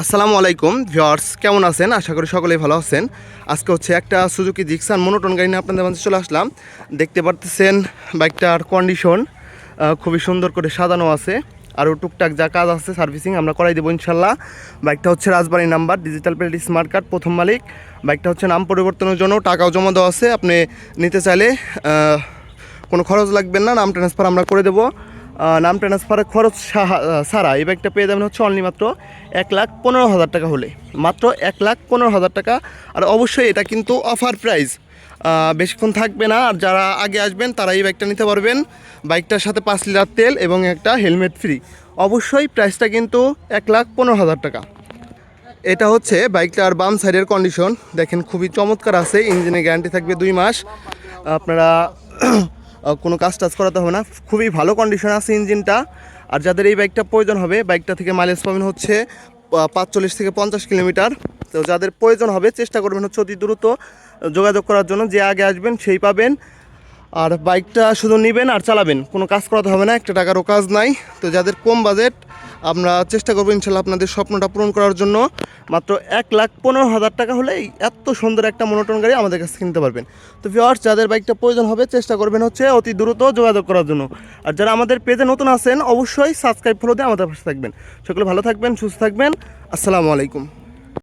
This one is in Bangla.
আসসালামু আলাইকুম ভিউয়ার্স, কেমন আছেন? আশা করি সকলেই ভালো আছেন। আজকে হচ্ছে একটা সুজুকি জিক্সার মনোটন গাড়ি নিয়ে আপনাদের মাঝে চলে আসলাম। দেখতে পারতেছেন বাইকটার কন্ডিশন খুবই সুন্দর করে সাজানো আছে। আরও টুকটাক যা কাজ আছে সার্ভিসিং আমরা করাই দেবো ইনশাল্লাহ। বাইকটা হচ্ছে Rajbari number, digital plate, smart card, প্রথম মালিক। বাইকটা হচ্ছে নাম পরিবর্তনের জন্য টাকাও জমা দেওয়া আছে। আপনি নিতে চাইলে কোনো খরচ লাগবে না, নাম ট্রান্সফার আমরা করে দেবো। নাম ট্রান্সফারের খরচ ছাড়া এই ব্যাগটা পেয়ে যাবেন হচ্ছে অনলি মাত্র 1,15,000 টাকা হলে, মাত্র 1,15,000 টাকা। আর অবশ্যই এটা কিন্তু অফার প্রাইস, বেশিক্ষণ থাকবে না। আর যারা আগে আসবেন তারা এই বাইকটা নিতে পারবেন। বাইকটার সাথে 5 লিটার তেল এবং একটা হেলমেট ফ্রি। অবশ্যই প্রাইসটা কিন্তু 1,15,000 টাকা। এটা হচ্ছে বাইকটার বাম সাইডের কন্ডিশন, দেখেন খুবই চমৎকার আছে। ইঞ্জিনে গ্যারান্টি থাকবে 2 মাস। আপনারা কোনো কাজ টাজ করাতে হবে না, খুবই ভালো কন্ডিশন আছে ইঞ্জিনটা। আর যাদের এই বাইকটা প্রয়োজন হবে, বাইকটা থেকে মাইলেজ পাবেন হচ্ছে 45 থেকে 50 কিলোমিটার। তো যাদের প্রয়োজন হবে চেষ্টা করবেন হচ্ছে অতি দ্রুত যোগাযোগ করার জন্য। যে আগে আসবেন সেই পাবেন। আর বাইকটা শুধু নেবেন আর চালাবেন, কোনো কাজ করাতে হবে না, একটা টাকারও কাজ নাই। তো যাদের কম বাজেট, আমরা চেষ্টা করবো ইনশাল্লাহ আপনাদের স্বপ্নটা পূরণ করার জন্য। মাত্র 1,15,000 টাকা হলেই এত সুন্দর একটা মনোটন গাড়ি আমাদের কাছে কিনতে পারবেন। তো ভিউয়ার্স, যাদের বাইকটা প্রয়োজন হবে চেষ্টা করবেন হচ্ছে অতি দ্রুত যোগাযোগ করার জন্য। আর যারা আমাদের পেজে নতুন আছেন অবশ্যই সাবস্ক্রাইব ফলো দিয়ে আমাদের পাশে থাকবেন। সকলে ভালো থাকবেন, সুস্থ থাকবেন। আসসালামু আলাইকুম।